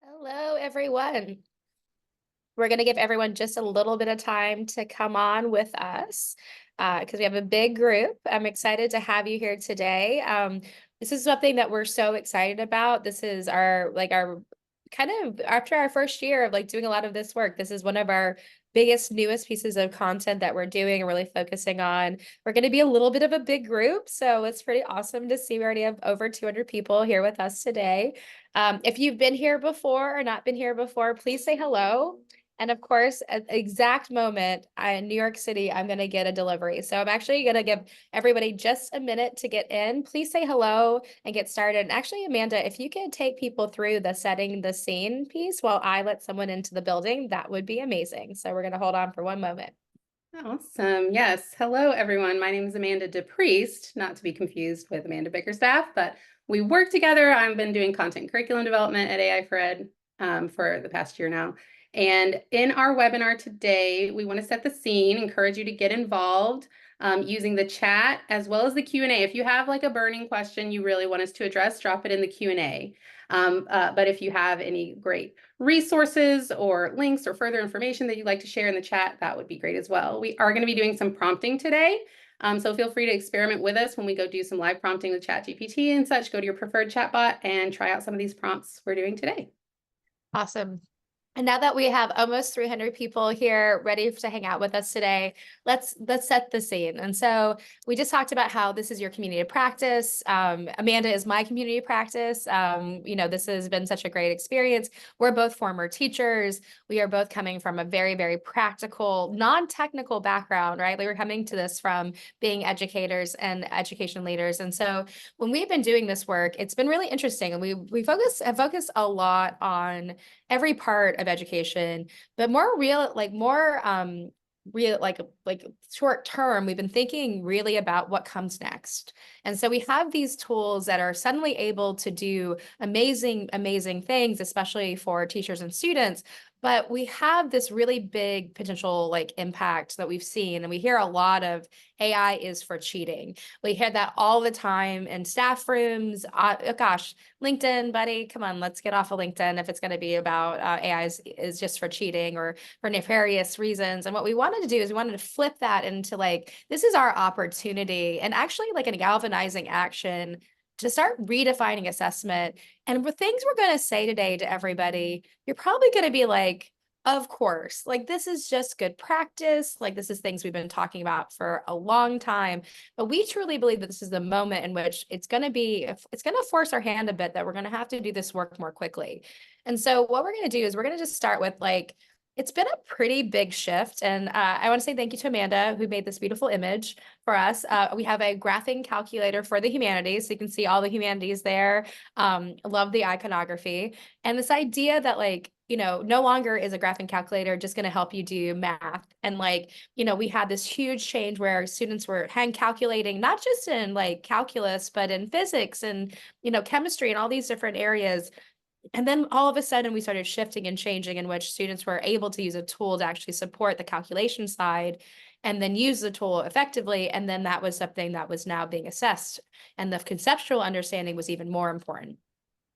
Hello, everyone. We're going to give everyone just a little bit of time to come on with us because we have a big group. I'm excited to have you here today. This is something that we're so excited about. This is our kind of after our first year of doing a lot of this work. This is one of our biggest, newest pieces of content that we're doing and really focusing on. We're going to be a little bit of a big group, so it's pretty awesome to see we already have over 200 people here with us today. If you've been here before or not been here before, please say hello. And of course, at the exact moment in New York City, I'm going to get a delivery. So I'm actually going to give everybody just a minute to get in. Please say hello and get started. And actually, Amanda, if you could take people through the setting the scene piece while I let someone into the building, that would be amazing. So we're going to hold on for one moment. Awesome. Yes. Hello, everyone. My name is Amanda DePriest, not to be confused with Amanda Bickerstaff, but we work together. I've been doing content and curriculum development at AI for Ed for the past year now. And in our webinar today, we want to set the scene, encourage you to get involved using the chat as well as the Q&A. If you have like a burning question you really want us to address, drop it in the Q&A. But if you have any great resources or links or further information that you'd like to share in the chat, that would be great as well. We are going to be doing some prompting today. So feel free to experiment with us when we go do some live prompting with ChatGPT and such. Go to your preferred chatbot and try out some of these prompts we're doing today. Awesome. And now that we have almost 300 people here ready to hang out with us today, let's set the scene. And so we just talked about how this is your community of practice. Amanda is my community of practice. This has been such a great experience. We're both former teachers. We are both coming from a very, very practical, non-technical background, right? We're coming to this from being educators and education leaders. And so when we've been doing this work, it's been really interesting. And we have focused a lot on every part of education, but more real, short term, we've been thinking really about what comes next. And so we have these tools that are suddenly able to do amazing, amazing things, especially for teachers and students. But we have this really big potential impact that we've seen. And we hear a lot of AI is for cheating. We hear that all the time in staff rooms. Gosh, LinkedIn, buddy, come on, let's get off of LinkedIn if it's going to be about AI is just for cheating or for nefarious reasons. And what we wanted to do is we wanted to flip that into this is our opportunity and actually a galvanizing action to start redefining assessment. And the things we're going to say today to everybody, you're probably going to be like, of course, this is just good practice. This is things we've been talking about for a long time. But we truly believe that this is the moment in which it's going to force our hand a bit, that we're going to have to do this work more quickly. And so what we're going to do is we're going to just start with it's been a pretty big shift. And I want to say thank you to Amanda, who made this beautiful image for us. We have a graphing calculator for the humanities. So you can see all the humanities there. Love the iconography. And this idea that no longer is a graphing calculator just going to help you do math. And we had this huge change where students were hand calculating, not just in calculus, but in physics and, chemistry and all these different areas. And then all of a sudden we started shifting and changing in which students were able to use a tool to actually support the calculation side and then use the tool effectively. And then that was something that was now being assessed. And the conceptual understanding was even more important.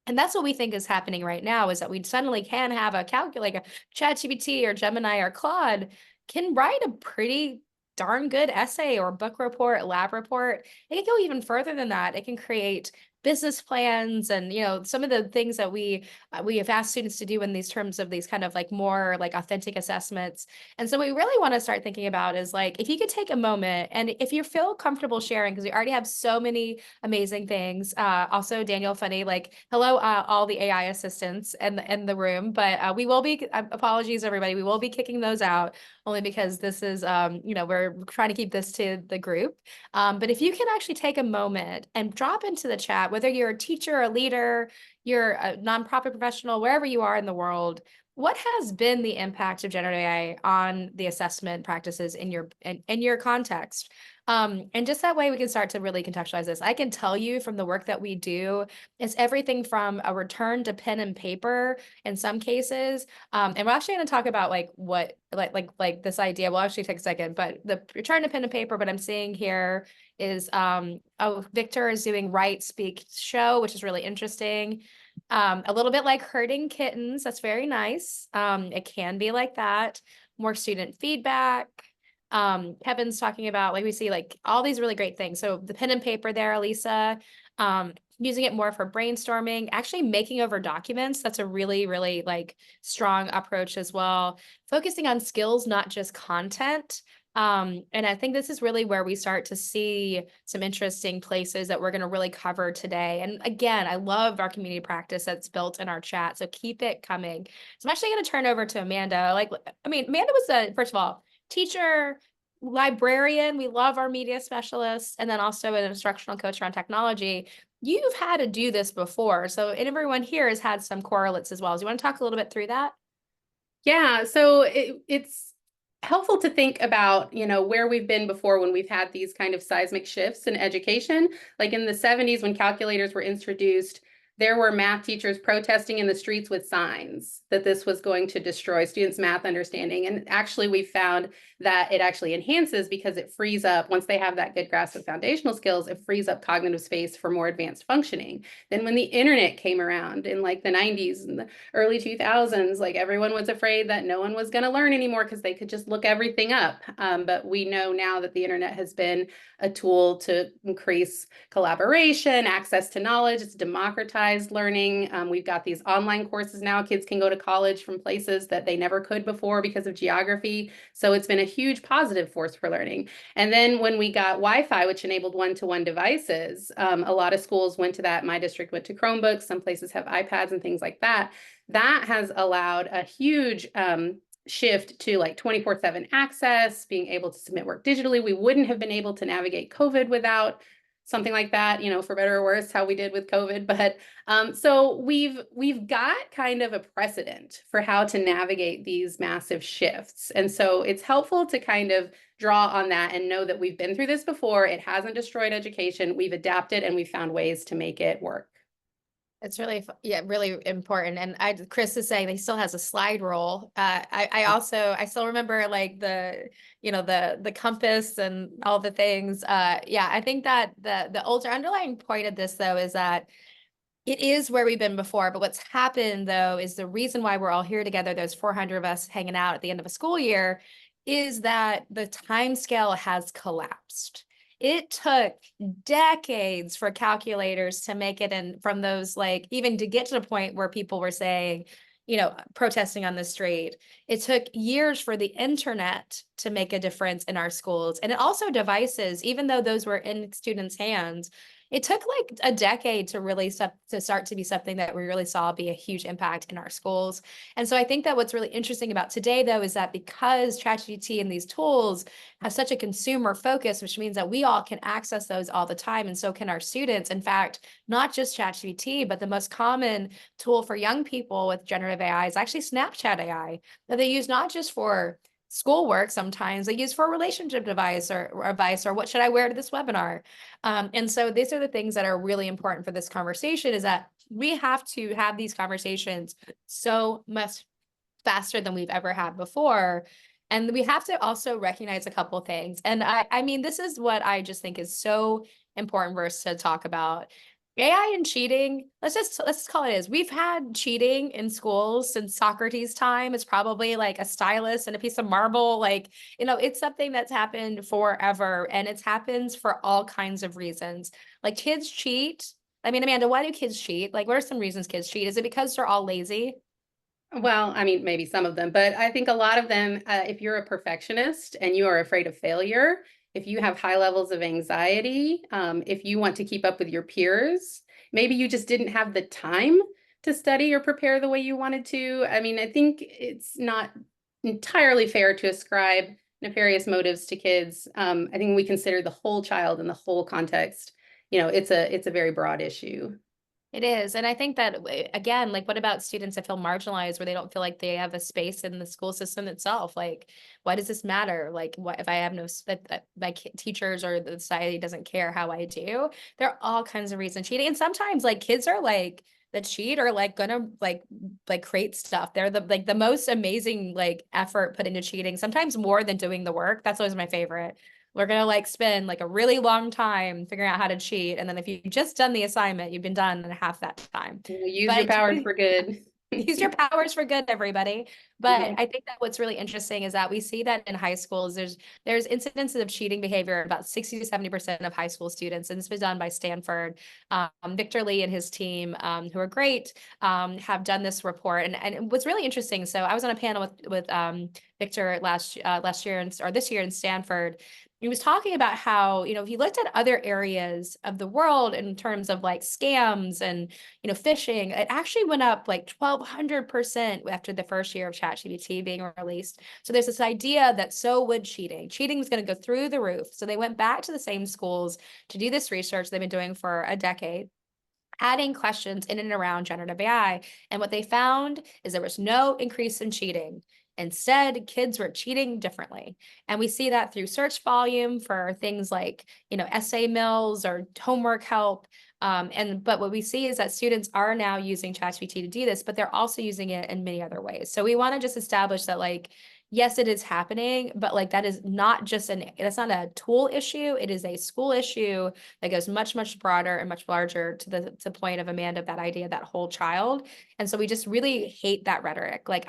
And that's what we think is happening right now, is that we suddenly can have a calculator, ChatGPT or Gemini or Claude can write a pretty darn good essay or book report, lab report. It can go even further than that. It can create business plans and some of the things that we have asked students to do in these terms of these kind of more authentic assessments. And so what we really want to start thinking about is if you could take a moment and if you feel comfortable sharing, because we already have so many amazing things. Also, Daniel, funny, hello, all the AI assistants in the room, but we will be, apologies everybody, we will be kicking those out only because this is, we're trying to keep this to the group. But if you can actually take a moment and drop into the chat, whether you're a teacher, a leader, you're a nonprofit professional, wherever you are in the world, what has been the impact of generative AI on the assessment practices in your context? And just that way we can start to really contextualize this. I can tell you from the work that we do, it's everything from a return to pen and paper in some cases. And we're actually going to talk about what this idea. We'll actually take a second, but the return to pen and paper, what I'm seeing here is Victor is doing Write, Speak, Show, which is really interesting. A little bit like herding kittens. That's very nice. It can be like that. More student feedback. Kevin's talking about, like we see like all these really great things. So the pen and paper there, Elisa, using it more for brainstorming, actually making over documents. That's a really, really like strong approach as well. Focusing on skills, not just content. And I think this is really where we start to see some interesting places that we're going to really cover today. And again, I love our community practice that's built in our chat. So keep it coming. So I'm actually going to turn over to Amanda. Amanda was a, first of all, teacher, librarian. We love our media specialists, and then also an instructional coach around technology. You've had to do this before. So everyone here has had some correlates as well. Do you want to talk a little bit through that? Yeah, so it's helpful to think about, where we've been before when we've had these kind of seismic shifts in education. Like in the 70s, when calculators were introduced, there were math teachers protesting in the streets with signs that this was going to destroy students' math understanding. And actually, we found that it actually enhances because it frees up, once they have that good grasp of foundational skills, it frees up cognitive space for more advanced functioning. Then when the internet came around in like the 90s and the early 2000s, like everyone was afraid that no one was going to learn anymore because they could just look everything up. But we know now that the internet has been a tool to increase collaboration, access to knowledge. It's democratized learning. We've got these online courses now. Kids can go to college from places that they never could before because of geography. So it's been a huge positive force for learning. And then when we got Wi-Fi, which enabled one-to-one devices, a lot of schools went to that. My district went to Chromebooks. Some places have iPads and things like that. That has allowed a huge shift to like 24/7 access, being able to submit work digitally. We wouldn't have been able to navigate COVID without something like that, for better or worse, how we did with COVID. But so we've got kind of a precedent for how to navigate these massive shifts. And so it's helpful to kind of draw on that and know that we've been through this before. It hasn't destroyed education. We've adapted and we've found ways to make it work. It's really, yeah, really important. And Chris is saying he still has a slide rule. I still remember like the compass and all the things. Yeah, I think that the ultra underlying point of this though is that it is where we've been before, but what's happened though is the reason why we're all here together, there's 400 of us hanging out at the end of a school year, is that the time scale has collapsed. It took decades for calculators to make it in from those, like, even to get to the point where people were saying, protesting on the street. It took years for the internet to make a difference in our schools. And it also devices, even though those were in students' hands, it took like a decade to really start to be something that we really saw be a huge impact in our schools. And so I think that what's really interesting about today, though, is that because ChatGPT and these tools have such a consumer focus, which means that we all can access those all the time, and so can our students. In fact, not just ChatGPT, but the most common tool for young people with generative AI is actually Snapchat AI, that they use not just for schoolwork, sometimes they use for a relationship device or advice, or what should I wear to this webinar. And so these are the things that are really important for this conversation, is that we have to have these conversations so much faster than we've ever had before. And we have to also recognize a couple of things. And I mean, this is what I just think is so important for us to talk about. AI and cheating, let's call it as. We've had cheating in schools since Socrates' time. It's probably like a stylus and a piece of marble. Like, it's something that's happened forever, and it happens for all kinds of reasons. Like, kids cheat. I mean, Amanda, why do kids cheat? Like, what are some reasons kids cheat? Is it because they're all lazy? Well, I mean, maybe some of them, but I think a lot of them, if you're a perfectionist and you are afraid of failure, if you have high levels of anxiety, if you want to keep up with your peers, maybe you just didn't have the time to study or prepare the way you wanted to. I mean, I think it's not entirely fair to ascribe nefarious motives to kids. I think we consider the whole child and the whole context. It's a very broad issue. It is. And I think that, again, like, what about students that feel marginalized, where they don't feel like they have a space in the school system itself? Like, why does this matter? Like, what if I have no, my teachers or the society doesn't care how I do? There are all kinds of reasons cheating. And sometimes like kids are like, that cheat are like gonna like create stuff. They're the most amazing like effort put into cheating, sometimes more than doing the work. That's always my favorite. we're going to like spend like a really long time figuring out how to cheat. And then if you've just done the assignment, you've been done in half that time. Use your But powers for good. use your powers for good, everybody. But I think that what's really interesting is that we see that in high schools, there's incidences of cheating behavior in about 60 to 70% of high school students. And this was done by Stanford. Victor Lee and his team, who are great, have done this report. And what's really interesting, so I was on a panel with Victor last year or this year in Stanford. He was talking about how, if you looked at other areas of the world in terms of like scams and, phishing, it actually went up like 1,200% after the first year of ChatGPT being released. So there's this idea that so would cheating. Cheating is going to go through the roof. So they went back to the same schools to do this research they've been doing for a decade, adding questions in and around generative AI. And what they found is there was no increase in cheating. Instead, kids were cheating differently. And we see that through search volume for things like, essay mills or homework help. But what we see is that students are now using ChatGPT to do this, but they're also using it in many other ways. So we want to just establish that, like, yes, it is happening, but like that is not just that's not a tool issue. It is a school issue that goes much, much broader and much larger to the point of Amanda, that idea, that whole child. And so we just really hate that rhetoric. Like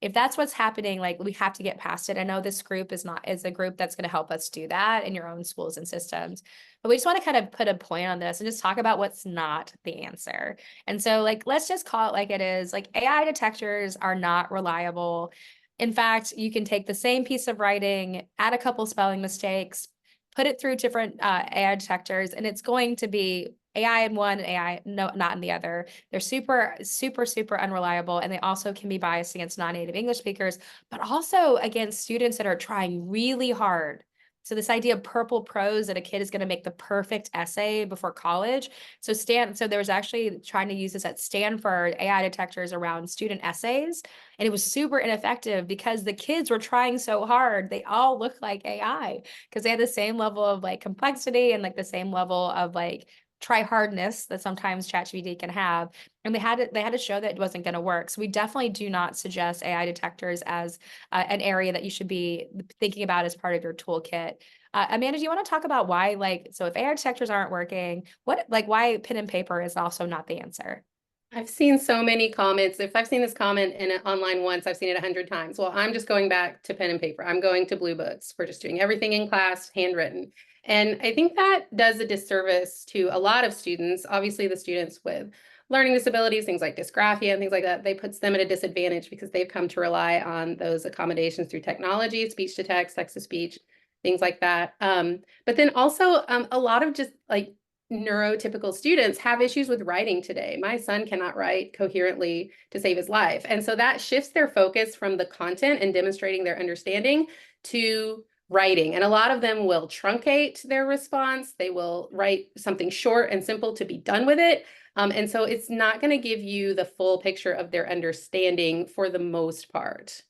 if that's what's happening, like we have to get past it. I know this group is a group that's going to help us do that in your own schools and systems. But we just want to kind of put a point on this and just talk about what's not the answer. And so like, let's just call it like it is. Like AI detectors are not reliable. In fact, you can take the same piece of writing, add a couple spelling mistakes, put it through different AI detectors, and it's going to be AI in one and AI not in the other. They're super, super, super unreliable. And they also can be biased against non-native English speakers, but also against students that are trying really hard. So this idea of purple prose, that a kid is going to make the perfect essay before college. So there was actually trying to use this at Stanford, AI detectors around student essays. And it was super ineffective because the kids were trying so hard. They all look like AI because they had the same level of like complexity and like the same level of like try hardness that sometimes ChatGPT can have. And they had to show that it wasn't going to work. So we definitely do not suggest AI detectors as an area that you should be thinking about as part of your toolkit. Amanda, do you want to talk about why, so if AI detectors aren't working, why pen and paper is also not the answer? I've seen so many comments. If I've seen this comment in it online once, I've seen it 100 times. Well, I'm just going back to pen and paper. I'm going to blue books. We're just doing everything in class, handwritten. And I think that does a disservice to a lot of students. Obviously, the students with learning disabilities, things like dysgraphia and things like that, they puts them at a disadvantage because they've come to rely on those accommodations through technology, speech to text to speech, things like that. But then also a lot of just like neurotypical students have issues with writing today. My son cannot write coherently to save his life. And so that shifts their focus from the content and demonstrating their understanding to writing. And a lot of them will truncate their response. They will write something short and simple to be done with it. And so it's not going to give you the full picture of their understanding for the most part.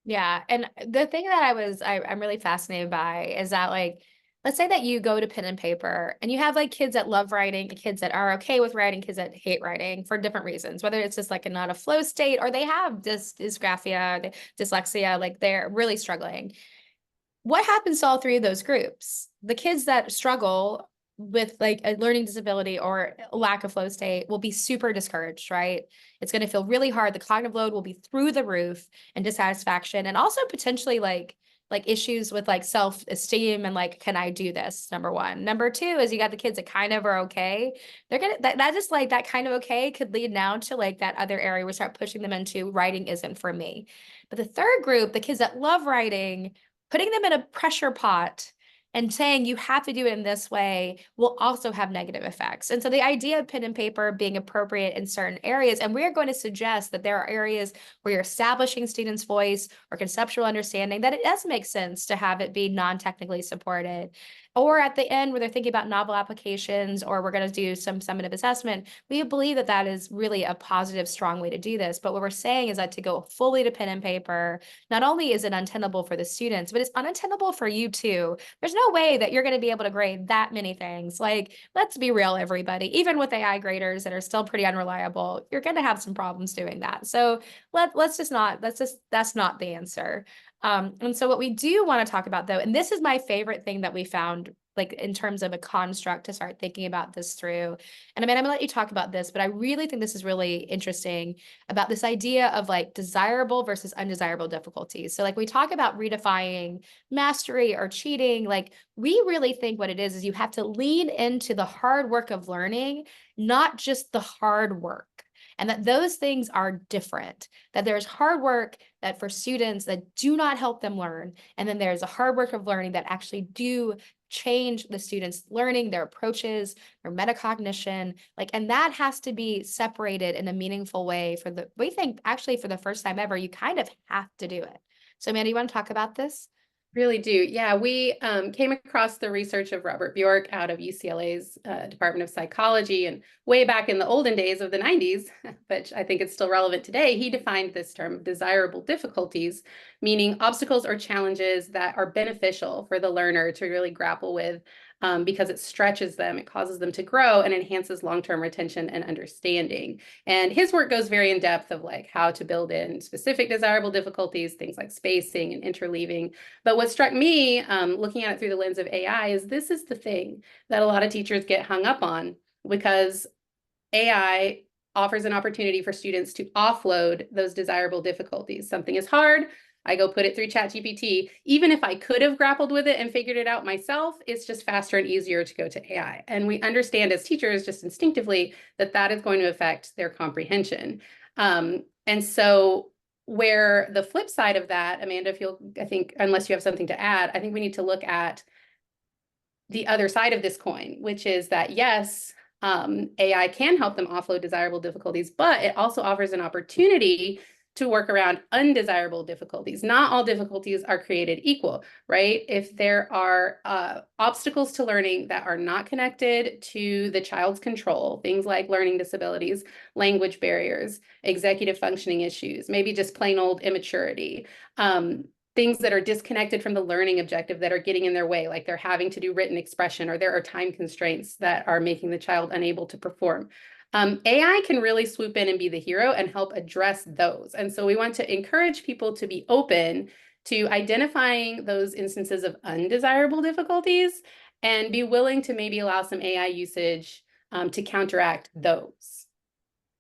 Yeah. And the thing that I'm really fascinated by is that, like, let's say that you go to pen and paper and you have like kids that love writing, kids that are okay with writing, kids that hate writing for different reasons, whether it's just like not a flow state or they have dysgraphia, dyslexia, like they're really struggling. What happens to all three of those groups? The kids that struggle with like a learning disability or lack of flow state will be super discouraged, right? It's going to feel really hard. The cognitive load will be through the roof, and dissatisfaction, and also potentially like issues with like self-esteem and like, can I do this? Number one. Number two is you got the kids that kind of are okay. They're gonna that just like that kind of okay could lead now to like that other area we start pushing them into writing isn't for me. But the third group, the kids that love writing, putting them in a pressure pot and saying you have to do it in this way will also have negative effects. And so the idea of pen and paper being appropriate in certain areas, and we're going to suggest that there are areas where you're establishing students' voice or conceptual understanding, that it does make sense to have it be non-technically supported. Or at the end where they're thinking about novel applications, or we're going to do some summative assessment, we believe that that is really a positive, strong way to do this. But what we're saying is that to go fully to pen and paper, not only is it untenable for the students, but it's untenable for you too. There's no way that you're going to be able to grade that many things. Like, let's be real, everybody. Even with AI graders that are still pretty unreliable, you're going to have some problems doing that. So that's not the answer. And so what we do want to talk about though, and this is my favorite thing that we found, like in terms of a construct to start thinking about this through. And I mean, I'm gonna let you talk about this, but I really think this is really interesting about this idea of like desirable versus undesirable difficulties. So like we talk about redefining mastery or cheating, like we really think what it is you have to lean into the hard work of learning, not just the hard work. And that those things are different, that there's hard work that for students that do not help them learn. And then there's a hard work of learning that actually do change the students' learning, their approaches, their metacognition, like, and that has to be separated in a meaningful way we think actually for the first time ever, you kind of have to do it. So Amanda, you want to talk about this? Really do. Yeah, we came across the research of Robert Bjork out of UCLA's Department of Psychology, and way back in the olden days of the 90s, which I think it's still relevant today, he defined this term desirable difficulties, meaning obstacles or challenges that are beneficial for the learner to really grapple with because it stretches them, it causes them to grow, and enhances long-term retention and understanding. And his work goes very in depth of like how to build in specific desirable difficulties, things like spacing and interleaving. But what struck me, looking at it through the lens of AI, is this is the thing that a lot of teachers get hung up on, because AI offers an opportunity for students to offload those desirable difficulties. Something is hard, I go put it through ChatGPT. Even if I could have grappled with it and figured it out myself, it's just faster and easier to go to AI. And we understand as teachers just instinctively that that is going to affect their comprehension. And so where the flip side of that, Amanda, I think, unless you have something to add, I think we need to look at the other side of this coin, which is that yes, AI can help them offload desirable difficulties, but it also offers an opportunity to work around undesirable difficulties. Not all difficulties are created equal, right? If there are obstacles to learning that are not connected to the child's control, things like learning disabilities, language barriers, executive functioning issues, maybe just plain old immaturity, things that are disconnected from the learning objective that are getting in their way, like they're having to do written expression, or there are time constraints that are making the child unable to perform. AI can really swoop in and be the hero and help address those. And so we want to encourage people to be open to identifying those instances of undesirable difficulties and be willing to maybe allow some AI usage to counteract those.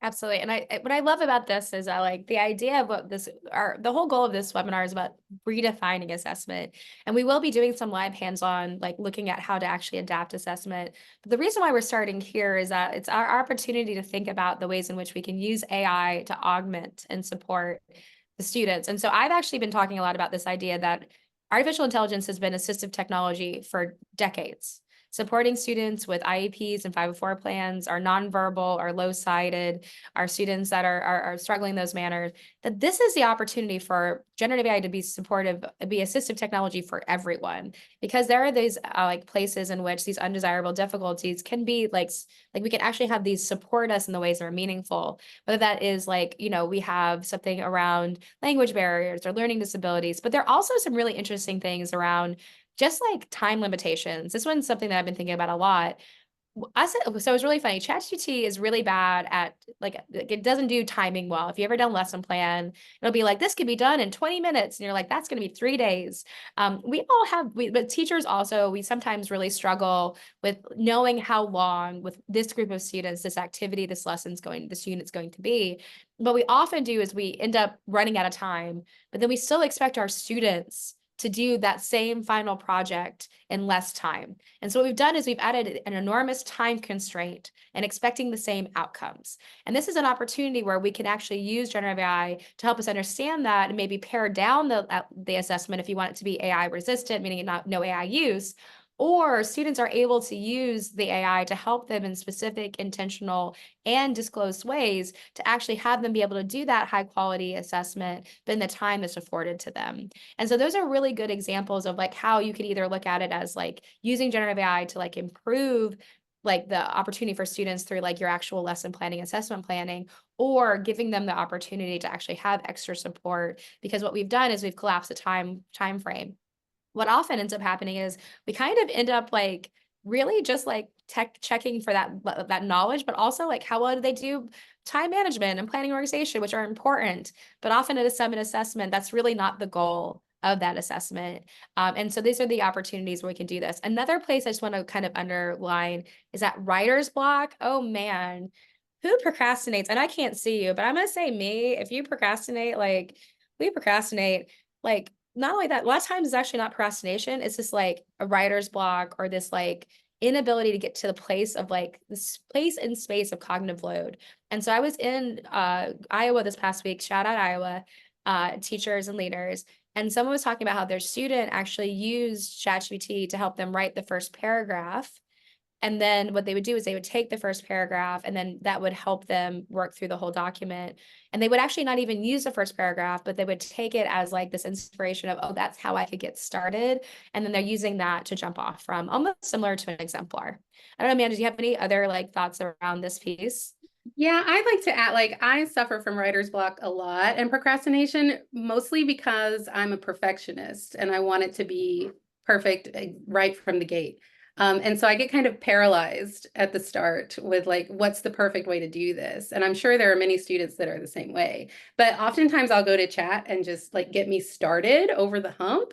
Absolutely. And what I love about this is I like the idea of what the whole goal of this webinar is about redefining assessment. And we will be doing some live hands-on, like looking at how to actually adapt assessment. But the reason why we're starting here is that it's our opportunity to think about the ways in which we can use AI to augment and support the students. And so I've actually been talking a lot about this idea that artificial intelligence has been assistive technology for decades, supporting students with IEPs and 504 plans, our nonverbal, our low-sighted, our students that are struggling in those manners, that this is the opportunity for generative AI to be supportive, be assistive technology for everyone. Because there are these like places in which these undesirable difficulties can be like we can actually have these support us in the ways that are meaningful. Whether that is like, we have something around language barriers or learning disabilities, but there are also some really interesting things around just like time limitations. This one's something that I've been thinking about a lot. So it's really funny. ChatGPT is really bad at like it doesn't do timing well. If you ever done lesson plan, it'll be like this could be done in 20 minutes, and you're like that's going to be 3 days. But teachers also we sometimes really struggle with knowing how long with this group of students this activity, this unit's going to be. What we often do is we end up running out of time, but then we still expect our students to do that same final project in less time. And so what we've done is we've added an enormous time constraint and expecting the same outcomes. And this is an opportunity where we can actually use generative AI to help us understand that and maybe pare down the assessment if you want it to be AI resistant, meaning no AI use, or students are able to use the AI to help them in specific, intentional, and disclosed ways to actually have them be able to do that high quality assessment in the time that's afforded to them. And so those are really good examples of like how you could either look at it as like using generative AI to like improve like the opportunity for students through like your actual lesson planning, assessment planning, or giving them the opportunity to actually have extra support. Because what we've done is we've collapsed the time frame. What often ends up happening is we kind of end up like really just like checking for that knowledge, but also like how well do they do time management and planning organization, which are important. But often at a summit assessment, that's really not the goal of that assessment. And so these are the opportunities where we can do this. Another place I just want to kind of underline is that writer's block. Oh man, who procrastinates? And I can't see you, but I'm gonna say me. If you procrastinate, like we procrastinate, like not only that, a lot of times it's actually not procrastination. It's just like a writer's block or this like inability to get to the place of like this place and space of cognitive load. And so I was in Iowa this past week, shout out Iowa, teachers and leaders. And someone was talking about how their student actually used ChatGPT to help them write the first paragraph. And then what they would do is they would take the first paragraph and then that would help them work through the whole document. And they would actually not even use the first paragraph, but they would take it as like this inspiration of, oh, that's how I could get started. And then they're using that to jump off from, almost similar to an exemplar. I don't know, Amanda, do you have any other like thoughts around this piece? Yeah, I'd like to add, like, I suffer from writer's block a lot and procrastination, mostly because I'm a perfectionist and I want it to be perfect right from the gate. And so I get kind of paralyzed at the start with like, what's the perfect way to do this? And I'm sure there are many students that are the same way, but oftentimes I'll go to chat and just like get me started over the hump.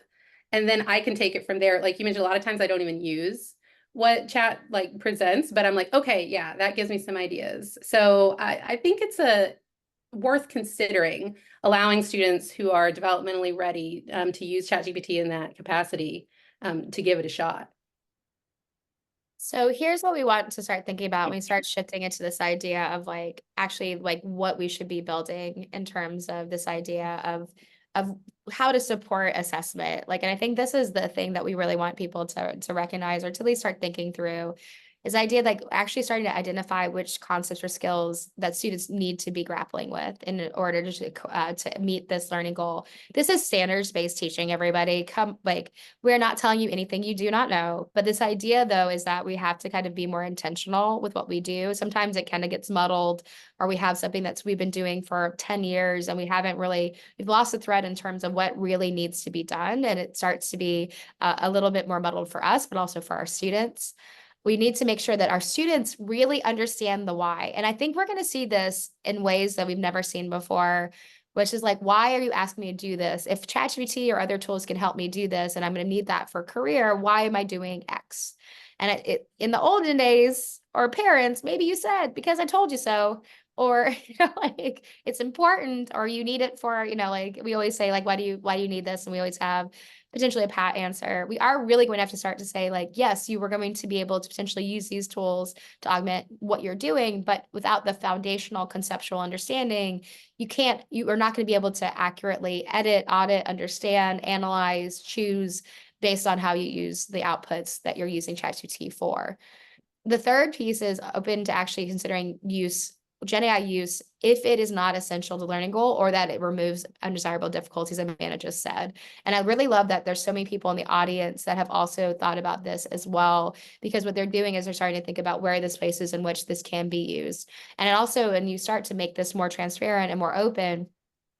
And then I can take it from there. Like you mentioned, a lot of times I don't even use what chat like presents, but I'm like, okay, yeah, that gives me some ideas. So I think it's worth considering allowing students who are developmentally ready to use ChatGPT in that capacity to give it a shot. So here's what we want to start thinking about when we start shifting into this idea of like actually like what we should be building in terms of this idea of how to support assessment. Like, and I think this is the thing that we really want people to recognize or to at least start thinking through is the idea like actually starting to identify which concepts or skills that students need to be grappling with in order to meet this learning goal. This is standards-based teaching, everybody. Come, like, we're not telling you anything you do not know. But this idea, though, is that we have to kind of be more intentional with what we do. Sometimes it kind of gets muddled, or we have something we've been doing for 10 years and we've lost the thread in terms of what really needs to be done. And it starts to be a little bit more muddled for us, but also for our students. We need to make sure that our students really understand the why. And I think we're going to see this in ways that we've never seen before, which is like, why are you asking me to do this? If ChatGPT or other tools can help me do this, and I'm going to need that for career, why am I doing X? And in the olden days, or parents, maybe you said, because I told you so, or, like it's important, or you need it for, like we always say, like, why do you need this? And we always have potentially a pat answer. We are really going to have to start to say like, yes, you were going to be able to potentially use these tools to augment what you're doing, but without the foundational conceptual understanding, you are not going to be able to accurately edit, audit, understand, analyze, choose based on how you use the outputs that you're using ChatGPT for. The third piece is open to actually considering Gen AI use if it is not essential to learning goal or that it removes undesirable difficulties, as Amanda just said. And I really love that there's so many people in the audience that have also thought about this as well, because what they're doing is they're starting to think about where are the spaces in which this can be used. And it also, when you start to make this more transparent and more open,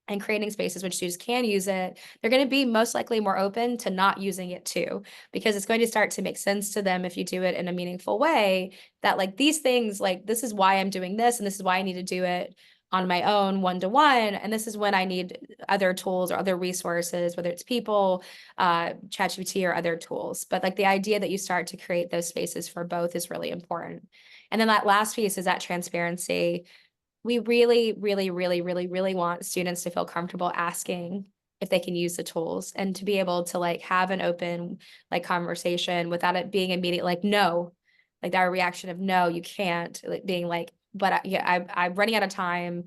and creating spaces which students can use it, they're going to be most likely more open to not using it too, because it's going to start to make sense to them if you do it in a meaningful way, that like these things, like this is why I'm doing this, and this is why I need to do it on my own one-to-one, and this is when I need other tools or other resources, whether it's people, ChatGPT or other tools. But like the idea that you start to create those spaces for both is really important. And then that last piece is that transparency. We really, really, really, really, really want students to feel comfortable asking if they can use the tools and to be able to like have an open like conversation without it being immediate, like, no, like that reaction of no, you can't, like being like, but I'm running out of time.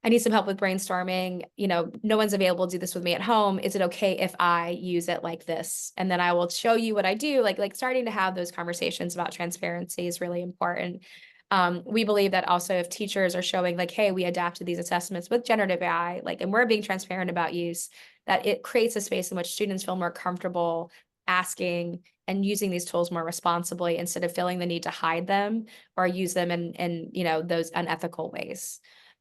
I need some help with brainstorming. No one's available to do this with me at home. Is it okay if I use it like this? And then I will show you what I do. Like starting to have those conversations about transparency is really important. We believe that also if teachers are showing like, hey, we adapted these assessments with generative AI, like, and we're being transparent about use, that it creates a space in which students feel more comfortable asking and using these tools more responsibly instead of feeling the need to hide them or use them in those unethical ways.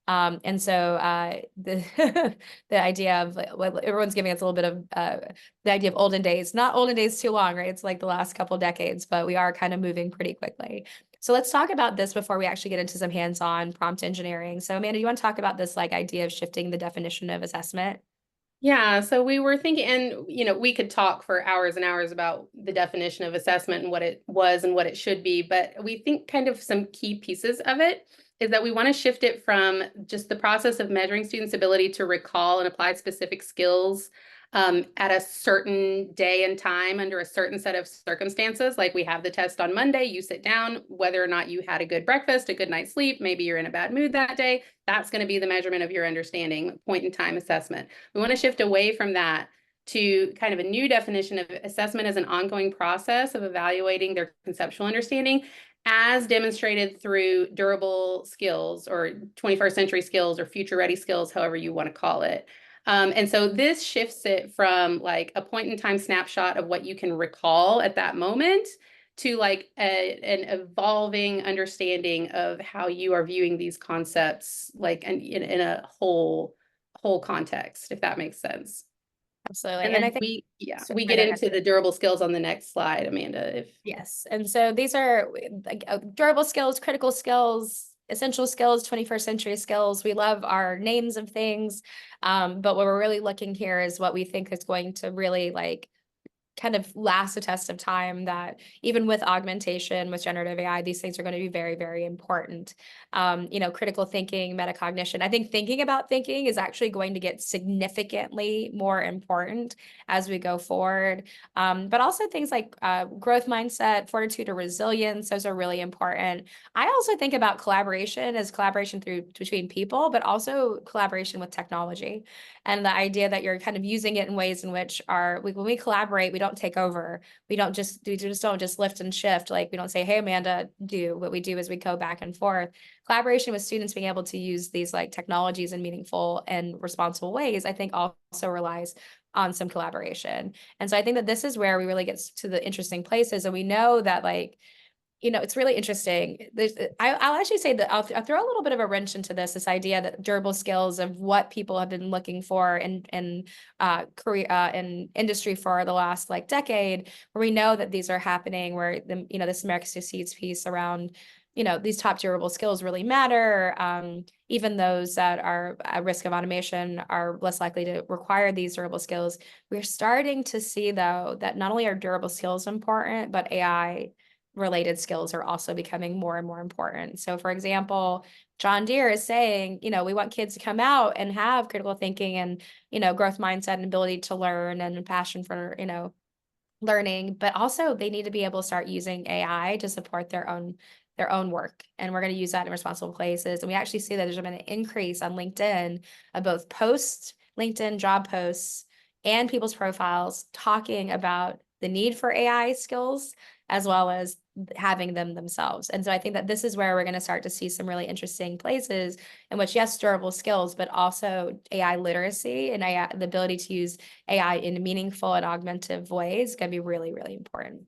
And so the the idea of everyone's giving us a little bit of the idea of olden days, not olden days too long, right? It's like the last couple decades, but we are kind of moving pretty quickly. So let's talk about this before we actually get into some hands-on prompt engineering. So Amanda, you want to talk about this like idea of shifting the definition of assessment? Yeah, so we were thinking, and we could talk for hours and hours about the definition of assessment and what it was and what it should be, but we think kind of some key pieces of it is that we want to shift it from just the process of measuring students' ability to recall and apply specific skills at a certain day and time under a certain set of circumstances. Like we have the test on Monday, you sit down, whether or not you had a good breakfast, a good night's sleep, maybe you're in a bad mood that day, that's going to be the measurement of your understanding, point in time assessment. We want to shift away from that to kind of a new definition of assessment as an ongoing process of evaluating their conceptual understanding as demonstrated through durable skills or 21st century skills or future ready skills, however you want to call it. And so this shifts it from like a point in time snapshot of what you can recall at that moment to like an evolving understanding of how you are viewing these concepts like in a whole context, if that makes sense. Absolutely. And And I then think, we sorry, get go ahead. into the durable skills on the next slide, Amanda. If Yes. And so these are like durable skills, critical skills, essential skills, 21st century skills. We love our names of things. But what we're really looking here is what we think is going to really like kind of last the test of time, that even with augmentation, with generative AI, these things are going to be very, very important. Critical thinking, metacognition. I think thinking about thinking is actually going to get significantly more important as we go forward. But also things like growth mindset, fortitude, or resilience, those are really important. I also think about collaboration as collaboration between people, but also collaboration with technology. And the idea that you're kind of using it in ways in which when we collaborate, we don't take over. We just don't just lift and shift. Like we don't say, hey, Amanda, do. What we do is we go back and forth. Collaboration with students being able to use these like technologies in meaningful and responsible ways, I think also relies on some collaboration. And so I think that this is where we really get to the interesting places. And we know that like, it's really interesting. I'll actually say that I'll throw a little bit of a wrench into this idea that durable skills of what people have been looking for in career in industry for the last like decade, where we know that these are happening, where this America Succeeds piece around these top durable skills really matter. Even those that are at risk of automation are less likely to require these durable skills. We're starting to see though that not only are durable skills important, but AI related skills are also becoming more and more important. So for example, John Deere is saying, we want kids to come out and have critical thinking and, growth mindset and ability to learn and passion for, learning, but also they need to be able to start using AI to support their own work. And we're going to use that in responsible places. And we actually see that there's been an increase on LinkedIn of both posts, LinkedIn job posts, and people's profiles talking about the need for AI skills as well as having them themselves. And so I think that this is where we're going to start to see some really interesting places in which, yes, durable skills, but also AI literacy and AI, the ability to use AI in meaningful and augmentative ways is going to be really, really important.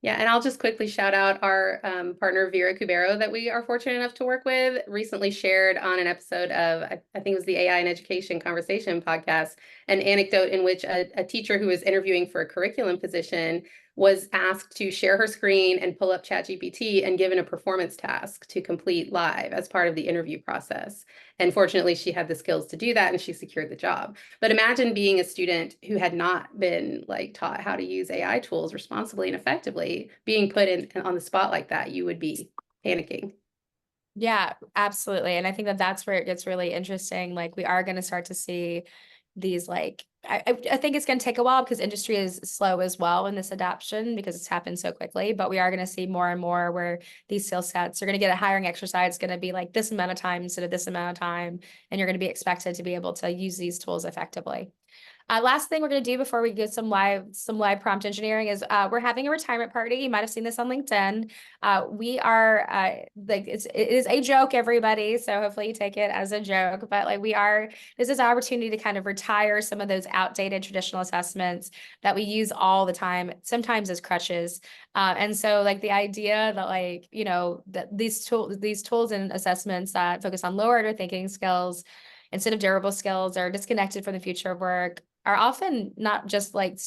Yeah, and I'll just quickly shout out our partner Vera Cubero that we are fortunate enough to work with. Recently shared on an episode of, I think it was the AI in Education Conversation podcast, an anecdote in which a teacher who was interviewing for a curriculum position was asked to share her screen and pull up ChatGPT and given a performance task to complete live as part of the interview process. And fortunately, she had the skills to do that and she secured the job. But imagine being a student who had not been like taught how to use AI tools responsibly and effectively, being put in on the spot like that, you would be panicking. Yeah, absolutely. And I think that that's where it gets really interesting. Like we are going to start to see these like I think it's going to take a while because industry is slow as well in this adoption because it's happened so quickly. But we are going to see more and more where these skill sets are going to get a hiring exercise going to be like this amount of time instead of this amount of time, and you're going to be expected to be able to use these tools effectively. Last thing we're going to do before we get some live prompt engineering is we're having a retirement party. You might have seen this on LinkedIn. We are like it is a joke, everybody. So hopefully you take it as a joke. But like this is our opportunity to kind of retire some of those outdated traditional assessments that we use all the time, sometimes as crutches. And so like the idea that like that these tools and assessments that focus on lower order thinking skills instead of durable skills are disconnected from the future of work are often not just like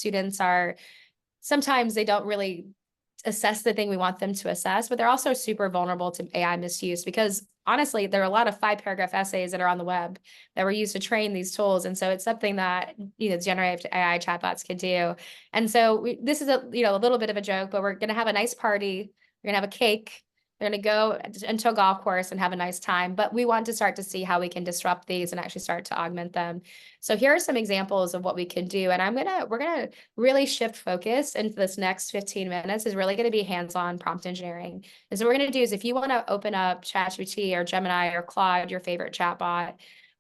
sometimes they don't really assess the thing we want them to assess, but they're also super vulnerable to AI misuse because honestly, there are a lot of 5-paragraph essays that are on the web that were used to train these tools. And so it's something that, generative AI chatbots could do. And so this is a little bit of a joke, but we're going to have a nice party. We're going to have a cake. We're going to go into a golf course and have a nice time, but we want to start to see how we can disrupt these and actually start to augment them. So here are some examples of what we can do. And we're going to really shift focus into this next 15 minutes is really going to be hands-on prompt engineering. And so what we're going to do is if you want to open up ChatGPT or Gemini or Claude, your favorite chatbot,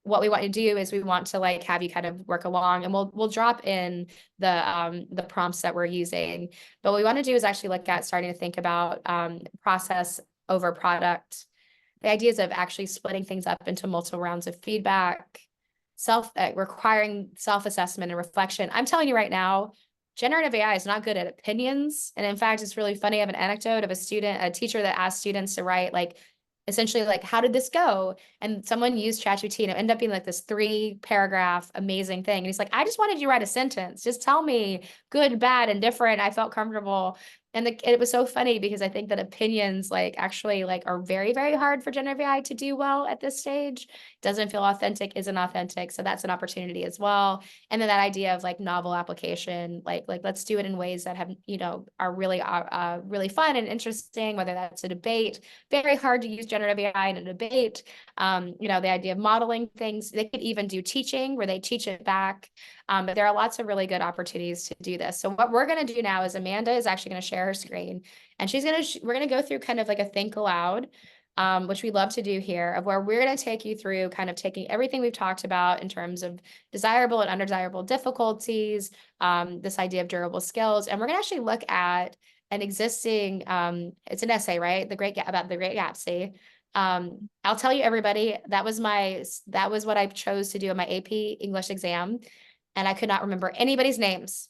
what we want to do is we want to like have you kind of work along, and we'll drop in the prompts that we're using. But what we want to do is actually look at starting to think about process over product, the ideas of actually splitting things up into multiple rounds of feedback, requiring self-assessment and reflection. I'm telling you right now, generative AI is not good at opinions. And in fact, it's really funny. I have an anecdote of a teacher that asked students to write essentially how did this go? And someone used ChatGPT and it ended up being like this 3-paragraph amazing thing. And he's like, I just wanted you to write a sentence. Just tell me good, bad, and different. I felt comfortable. And it was so funny because I think that opinions actually are very, very hard for generative AI to do well at this stage. Doesn't feel authentic, isn't authentic. So that's an opportunity as well. And then that idea of novel application, let's do it in ways that have, are really, really fun and interesting, whether that's a debate. Very hard to use generative AI in a debate. The idea of modeling things. They could even do teaching where they teach it back. But there are lots of really good opportunities to do this. So what we're going to do now is Amanda is actually going to share her screen, and we're going to go through kind of like a think aloud, which we love to do here, of where we're going to take you through kind of taking everything we've talked about in terms of desirable and undesirable difficulties, this idea of durable skills, and we're going to actually look at an existing, it's an essay, right? About the Great Gatsby. I'll tell you, everybody, that was what I chose to do in my AP English exam. And I could not remember anybody's names.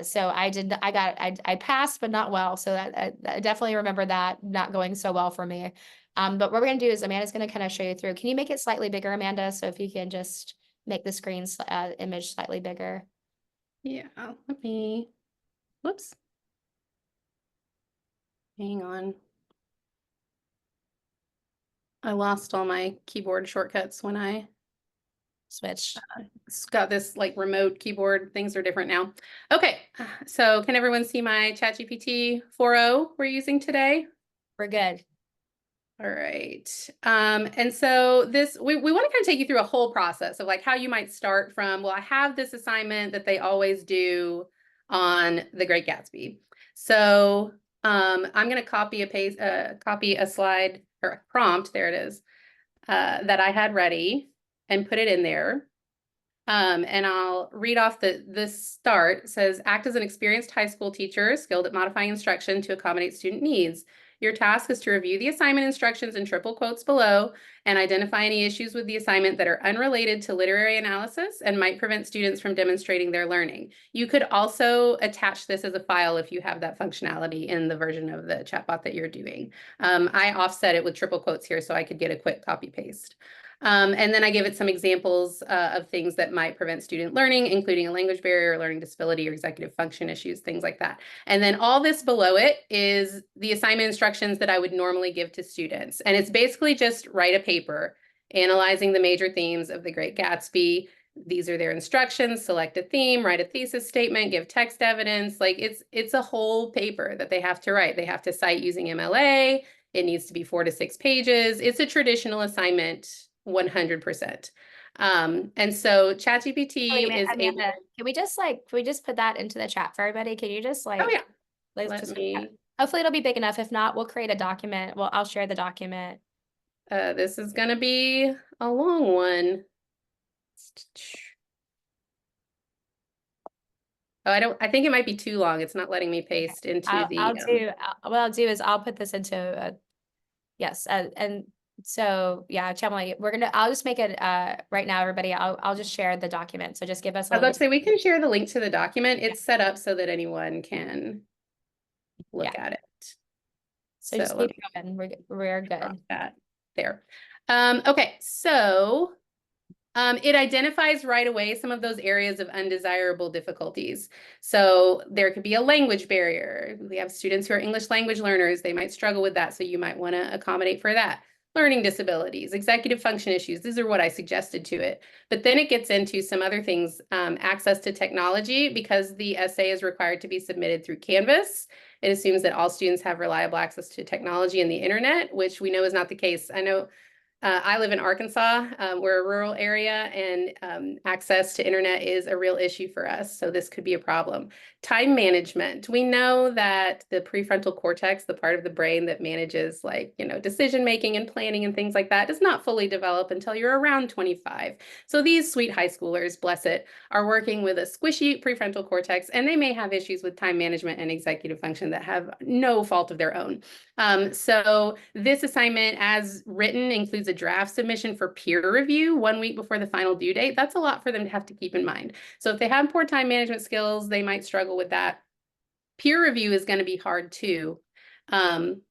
So I passed, but not well. So I definitely remember that not going so well for me. But what we're going to do is Amanda's going to kind of show you through. Can you make it slightly bigger, Amanda? So if you can just make the screen image slightly bigger. Yeah, whoops. Hang on. I lost all my keyboard shortcuts when I Switch. got this remote keyboard. Things are different now. Okay, so can everyone see my ChatGPT 4.0 we're using today? We're good. All right. And so we want to kind of take you through a whole process of how you might start from, well, I have this assignment that they always do on The Great Gatsby. So I'm going to copy a slide or a prompt, there it is, that I had ready and put it in there. And I'll read off the start. It says, act as an experienced high school teacher skilled at modifying instruction to accommodate student needs. Your task is to review the assignment instructions in triple quotes below and identify any issues with the assignment that are unrelated to literary analysis and might prevent students from demonstrating their learning. You could also attach this as a file if you have that functionality in the version of the chatbot that you're doing. I offset it with triple quotes here so I could get a quick copy paste. And then I give it some examples of things that might prevent student learning, including a language barrier, learning disability, or executive function issues, things like that. And then all this below it is the assignment instructions that I would normally give to students. And it's basically just write a paper analyzing the major themes of The Great Gatsby. These are their instructions: select a theme, write a thesis statement, give text evidence. It's a whole paper that they have to write. They have to cite using MLA. It needs to be 4 to 6 pages. It's a traditional assignment. 100%. And so ChatGPT is Amanda, able. can we just put that into the chat for everybody? Can you just Oh yeah. Hopefully it'll be big enough. If not, we'll create a document. Well, I'll share the document. This is gonna be a long one. Oh, I think it might be too long. It's not letting me paste into what I'll do is I'll put this into yes. And so yeah, Chemily, I'll just make it right now, everybody. I'll just share the document. So just give us I was about to say we can share the link to the document. It's set up so that anyone can look at it. So just keep going. We're good. That there. Okay, so It identifies right away some of those areas of undesirable difficulties. So there could be a language barrier. We have students who are English language learners. They might struggle with that, so you might want to accommodate for that. Learning disabilities, executive function issues, these are what I suggested to it. But then it gets into some other things, access to technology, because the essay is required to be submitted through Canvas. It assumes that all students have reliable access to technology and the internet, which we know is not the case. I know I live in Arkansas. We're a rural area, and access to internet is a real issue for us. So this could be a problem. Time management. We know that the prefrontal cortex, the part of the brain that manages decision making and planning and things like that, does not fully develop until you're around 25. So these sweet high schoolers, bless it, are working with a squishy prefrontal cortex, and they may have issues with time management and executive function that have no fault of their own. So this assignment as written includes a draft submission for peer review 1 week before the final due date. That's a lot for them to have to keep in mind. So if they have poor time management skills, they might struggle with that. Peer review is going to be hard too. In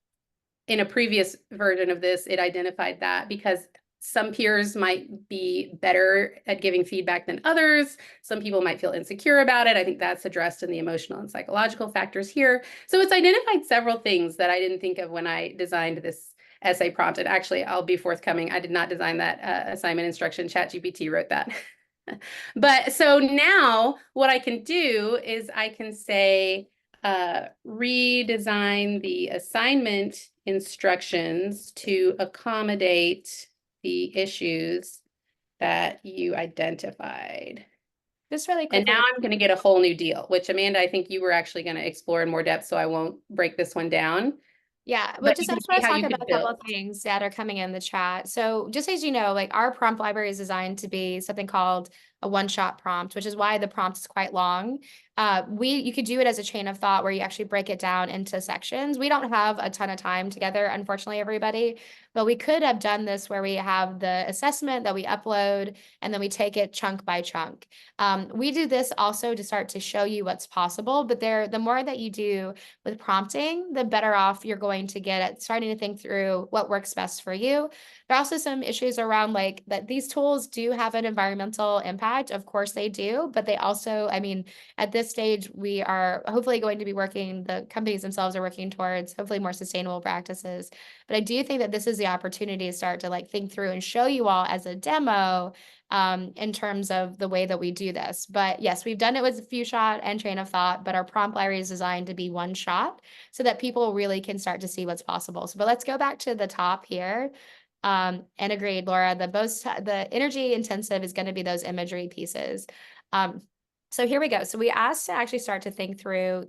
a previous version of this, it identified that because some peers might be better at giving feedback than others. Some people might feel insecure about it. I think that's addressed in the emotional and psychological factors here. So it's identified several things that I didn't think of when I designed this essay prompt. And actually, I'll be forthcoming. I did not design that assignment instruction. ChatGPT wrote that. But so now what I can do is I can say, redesign the assignment instructions to accommodate the issues that you identified. Just really And quickly. now I'm going to get a whole new deal, which Amanda, I think you were actually going to explore in more depth, so I won't break this one down. Yeah, but But just you I can just want see to how talk you about could a couple build. of things that are coming in the chat. So just as you know, like our prompt library is designed to be something called a one-shot prompt, which is why the prompt is quite long. You could do it as a chain of thought where you actually break it down into sections. We don't have a ton of time together, unfortunately, everybody, but we could have done this where we have the assessment that we upload and then we take it chunk by chunk. We do this also to start to show you what's possible, but the more that you do with prompting, the better off you're going to get at starting to think through what works best for you. There are also some issues around like that these tools do have an environmental impact. Of course they do, but they also, I mean, at this stage, we are hopefully going to be working, the companies themselves are working towards hopefully more sustainable practices. But I do think that this is the opportunity to start to like think through and show you all as a demo in terms of the way that we do this. But yes, we've done it with a few shot and train of thought, but our prompt library is designed to be one shot so that people really can start to see what's possible. So, but let's go back to the top here. And agreed, Laura, the energy intensive is going to be those imagery pieces. So here we go. So we asked to actually start to think through,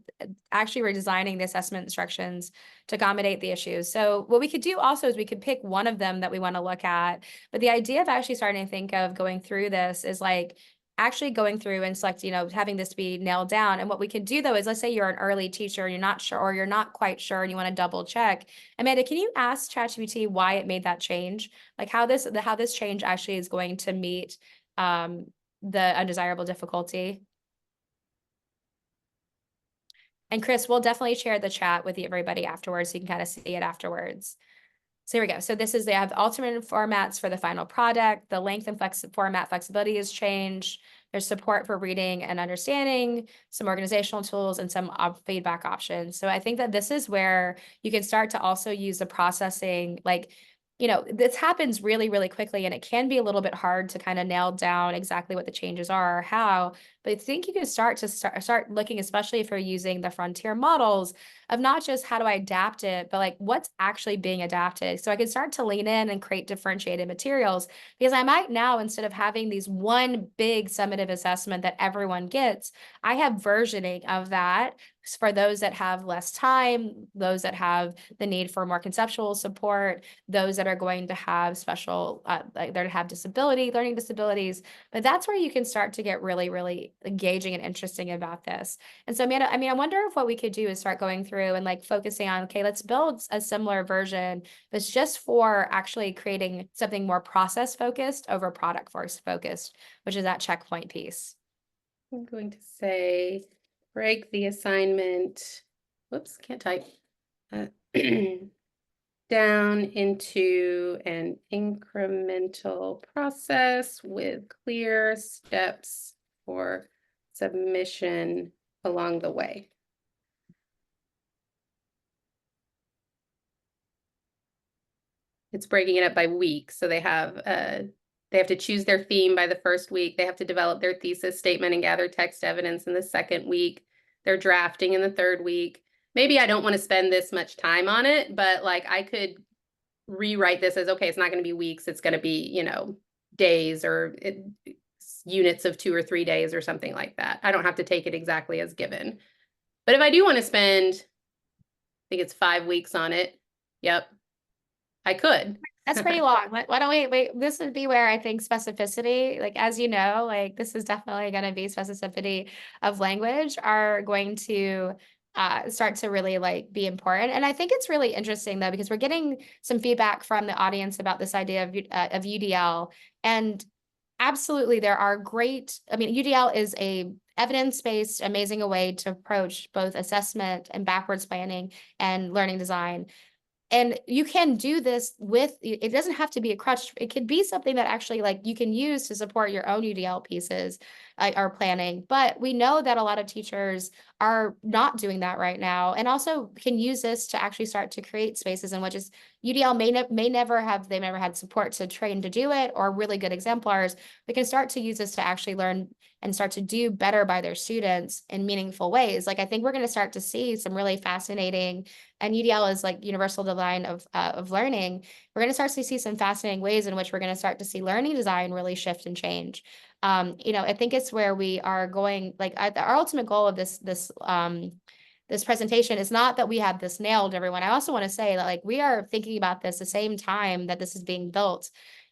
actually we're designing the assessment instructions to accommodate the issues. So what we could do also is we could pick one of them that we want to look at. But the idea of actually starting to think of going through this is like actually going through and select, having this be nailed down. And what we could do though is let's say you're an early teacher and you're not sure, or you're not quite sure and you want to double check. Amanda, can you ask ChatGPT why it made that change? Like how this change actually is going to meet the undesirable difficulty? And Chris, we'll definitely share the chat with everybody afterwards so you can kind of see it afterwards. So here we go. So they have alternate formats for the final product. The length and format flexibility has changed. There's support for reading and understanding, some organizational tools, and some feedback options. So I think that this is where you can start to also use the processing, this happens really, really quickly, and it can be a little bit hard to kind of nail down exactly what the changes are or how. But I think you can start looking, especially if you're using the frontier models, of not just how do I adapt it, but like what's actually being adapted. So I can start to lean in and create differentiated materials, because I might now, instead of having these one big summative assessment that everyone gets, I have versioning of that for those that have less time, those that have the need for more conceptual support, those that are going to have special, that have learning disabilities. But that's where you can start to get really, really engaging and interesting about this. And so, Amanda, I wonder if what we could do is start going through and like focusing on, okay, let's build a similar version that's just for actually creating something more process focused over product focused, which is that checkpoint piece. I'm going to say, break the assignment. Whoops, can't type. down into an incremental process with clear steps for submission along the way. It's breaking it up by week. So they have to choose their theme by the first week. They have to develop their thesis statement and gather text evidence in the second week. They're drafting in the third week. Maybe I don't want to spend this much time on it, but like I could rewrite this as, okay, it's not going to be weeks. It's going to be, you know, days or units of 2 or 3 days or something like that. I don't have to take it exactly as given. But if I do want to spend, I think it's 5 weeks on it. Yep. I could. That's pretty long. Why don't we wait? This would be where I think specificity, like, as you know, like this is definitely going to be specificity of language are going to start to really like be important. And I think it's really interesting though, because we're getting some feedback from the audience about this idea of UDL. And absolutely, there are great, I mean, UDL is a evidence-based, amazing way to approach both assessment and backwards planning and learning design. And you can do this with, it doesn't have to be a crutch. It could be something that actually like you can use to support your own UDL pieces or planning. But we know that a lot of teachers are not doing that right now, and also can use this to actually start to create spaces in which is UDL they've never had support to train to do it or really good exemplars. They can start to use this to actually learn and start to do better by their students in meaningful ways. Like I think we're going to start to see some really fascinating, and UDL is like universal design of learning. We're going to start to see some fascinating ways in which we're going to start to see learning design really shift and change. You know, I think it's where we are going, like our ultimate goal of this presentation is not that we have this nailed, everyone. I also want to say that like we are thinking about this the same time that this is being built.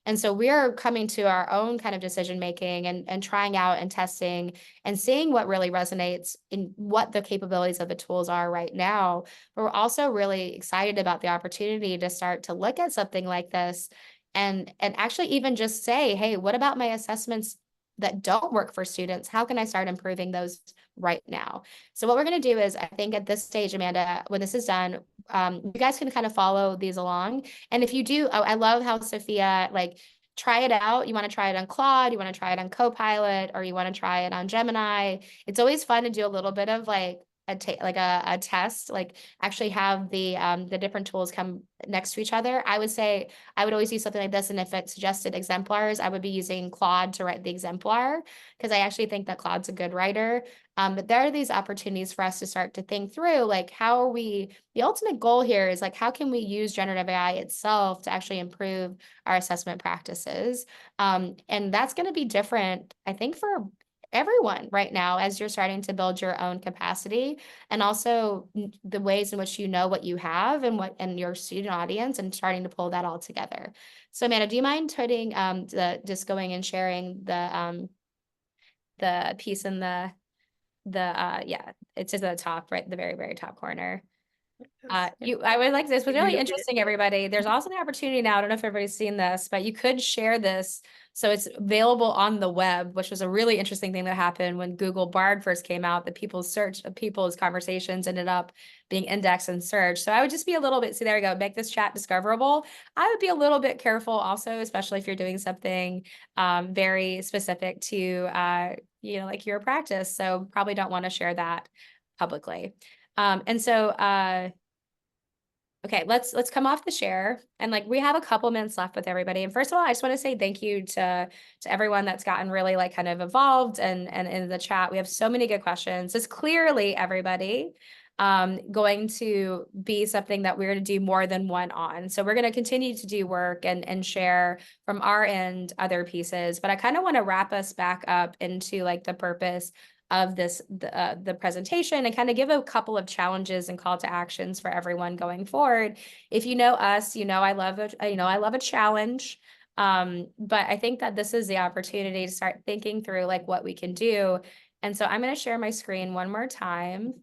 And so we are coming to our own kind of decision making and trying out and testing and seeing what really resonates in what the capabilities of the tools are right now. But we're also really excited about the opportunity to start to look at something like this and actually even just say, hey, what about my assessments that don't work for students? How can I start improving those right now? So what we're going to do is, I think at this stage, Amanda, when this is done, you guys can kind of follow these along. And if you do, I love how Sophia, like, try it out. You want to try it on Claude, you want to try it on Copilot, or you want to try it on Gemini. It's always fun to do a little bit of like a test, like actually have the different tools come next to each other. I would say I would always use something like this, and if it suggested exemplars, I would be using Claude to write the exemplar, because I actually think that Claude's a good writer. But there are these opportunities for us to start to think through, like, how are we, the ultimate goal here is like, how can we use generative AI itself to actually improve our assessment practices? And that's going to be different, I think, for everyone right now as you're starting to build your own capacity, and also the ways in which you know what you have and your student audience, and starting to pull that all together. So Amanda, do you mind putting just going and sharing the piece in the yeah, it's just at the top, right, the very, very top corner. I would like this was really interesting, everybody. There's also the opportunity now, I don't know if everybody's seen this, but you could share this. So it's available on the web, which was a really interesting thing that happened when Google Bard first came out, that people's conversations ended up being indexed and searched. So I would just be a little bit, see, there we go, make this chat discoverable. I would be a little bit careful also, especially if you're doing something very specific to, you know, like your practice. So probably don't want to share that publicly. Okay, let's come off the share, and like we have a couple minutes left with everybody. And first of all, I just want to say thank you to everyone that's gotten really like kind of involved and in the chat. We have so many good questions. It's clearly, everybody, going to be something that we're going to do more than one on. So we're going to continue to do work and share from our end other pieces. But I kind of want to wrap us back up into like the purpose of the presentation, and kind of give a couple of challenges and call to actions for everyone going forward. If you know us, you know I love a challenge. But I think that this is the opportunity to start thinking through like what we can do. And so I'm going to share my screen one more time.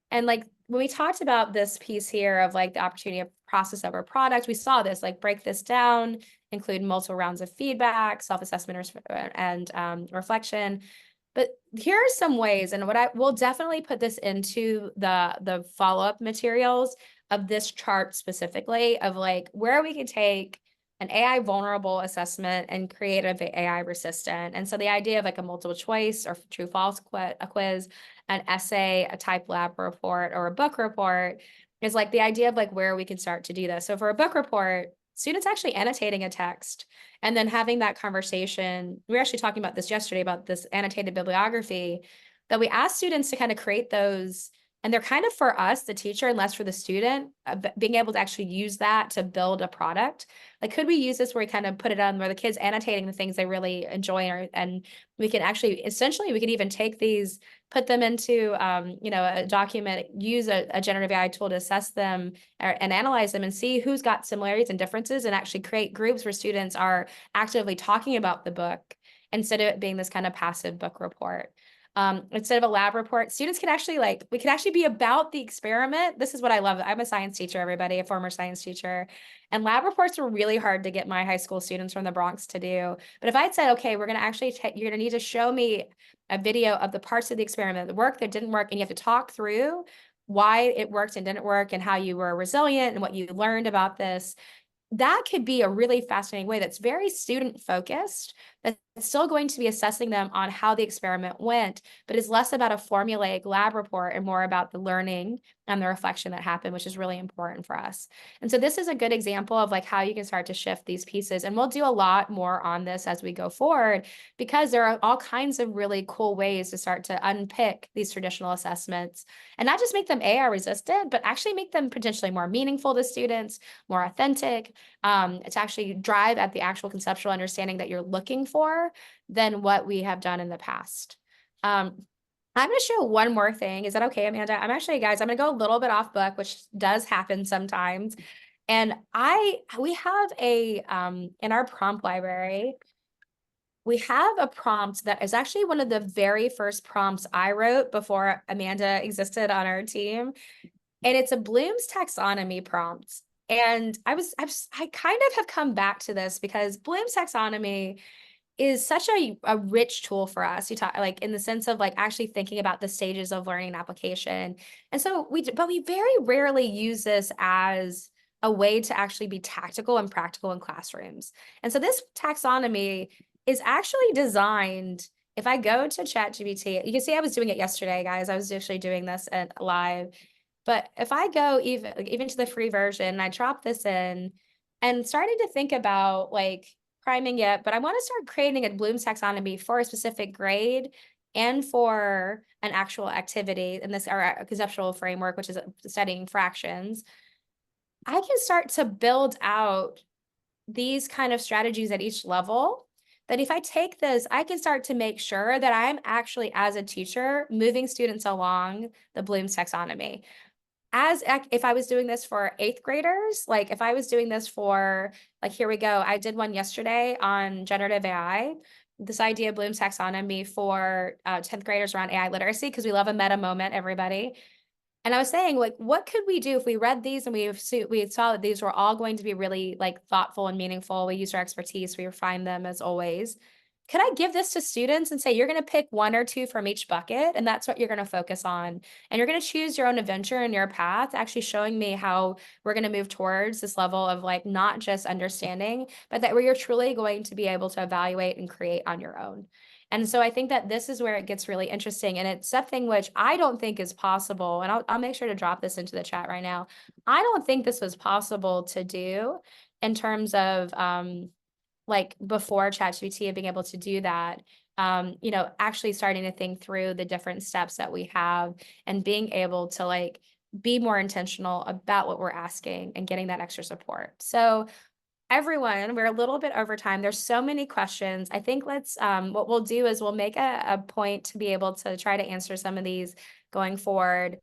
And like when we talked about this piece here of like the opportunity of process over product, we saw this, like, break this down, include multiple rounds of feedback, self-assessment and reflection. But here are some ways, and what I will definitely put this into the follow-up materials of this chart specifically, of like where we can take an AI vulnerable assessment and create an AI resistant. And so the idea of like a multiple choice or true false a quiz, an essay, a type lab report, or a book report is like the idea of like where we can start to do this. So for a book report, students actually annotating a text and then having that conversation. We were actually talking about this yesterday about this annotated bibliography, that we ask students to kind of create those, and they're kind of for us, the teacher, and less for the student, being able to actually use that to build a product. Like, could we use this where we kind of put it on where the kids annotating the things they really enjoy, and we can actually, essentially, we could even take these, put them into, a document, use a generative AI tool to assess them and analyze them and see who's got similarities and differences, and actually create groups where students are actively talking about the book instead of it being this kind of passive book report. Instead of a lab report, students can actually we can actually be about the experiment. This is what I love. I'm a science teacher, everybody, a former science teacher. And lab reports were really hard to get my high school students from the Bronx to do. But if I'd said, okay, we're going to actually, you're going to need to show me a video of the parts of the experiment that worked, that didn't work, and you have to talk through why it worked and didn't work and how you were resilient and what you learned about this. That could be a really fascinating way that's very student focused, that's still going to be assessing them on how the experiment went, but is less about a formulaic lab report and more about the learning and the reflection that happened, which is really important for us. And so this is a good example of like how you can start to shift these pieces. And we'll do a lot more on this as we go forward, because there are all kinds of really cool ways to start to unpick these traditional assessments and not just make them AI resistant, but actually make them potentially more meaningful to students, more authentic, to actually drive at the actual conceptual understanding that you're looking for than what we have done in the past. I'm going to show one more thing. Is that okay, Amanda? I'm actually, guys, I'm going to go a little bit off book, which does happen sometimes. And we have in our prompt library, we have a prompt that is actually one of the very first prompts I wrote before Amanda existed on our team. And it's a Bloom's taxonomy prompt. And I kind of have come back to this because Bloom's taxonomy is such a rich tool for us. You talk like in the sense of like actually thinking about the stages of learning and application. And so we very rarely use this as a way to actually be tactical and practical in classrooms. And so this taxonomy is actually designed. If I go to ChatGPT, you can see I was doing it yesterday, guys. I was actually doing this at live. But if I go even to the free version, I drop this in and started to think about like priming it, but I want to start creating a Bloom's taxonomy for a specific grade and for an actual activity in this, or a conceptual framework, which is studying fractions. I can start to build out these kind of strategies at each level, that if I take this, I can start to make sure that I'm actually, as a teacher, moving students along the Bloom's taxonomy. As if I was doing this for 8th graders, like if I was doing this for, like, here we go, I did one yesterday on generative AI, this idea of Bloom's taxonomy for 10th graders around AI literacy, because we love a meta moment, everybody. And I was saying, like, what could we do if we read these and we saw that these were all going to be really like thoughtful and meaningful? We used our expertise, we refined them as always. Could I give this to students and say, you're going to pick 1 or 2 from each bucket, and that's what you're going to focus on. And you're going to choose your own adventure and your path, actually showing me how we're going to move towards this level of like, not just understanding, but that where you're truly going to be able to evaluate and create on your own. And so I think that this is where it gets really interesting. And it's something which I don't think is possible. And I'll make sure to drop this into the chat right now. I don't think this was possible to do in terms of, like before ChatGPT and being able to do that, actually starting to think through the different steps that we have and being able to like be more intentional about what we're asking and getting that extra support. So everyone, we're a little bit over time. There's so many questions. I think what we'll do is we'll make a point to be able to try to answer some of these going forward.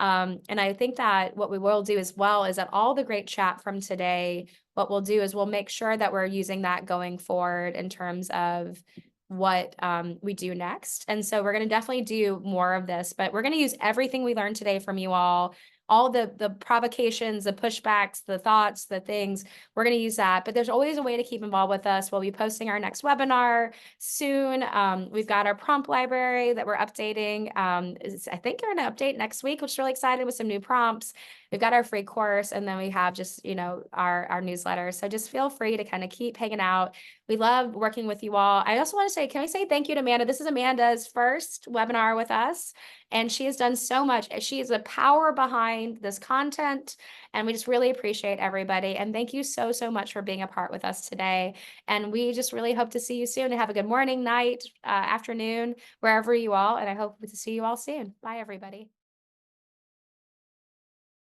And I think that what we will do as well is that all the great chat from today, what we'll do is we'll make sure that we're using that going forward in terms of what we do next. And so we're going to definitely do more of this, but we're going to use everything we learned today from you all all the provocations, the pushbacks, the thoughts, the things, we're going to use that. But there's always a way to keep involved with us. We'll be posting our next webinar soon. We've got our prompt library that we're updating. I think we're going to update next week, which is really excited, with some new prompts. We've got our free course, and then we have just, our newsletter. So just feel free to kind of keep hanging out. We love working with you all. I also want to say, can we say thank you to Amanda? This is Amanda's first webinar with us, and she has done so much. She is the power behind this content, and we just really appreciate everybody. And thank you so, so much for being a part with us today. And we just really hope to see you soon, and have a good morning, night, afternoon, wherever you all. And I hope to see you all soon. Bye, everybody.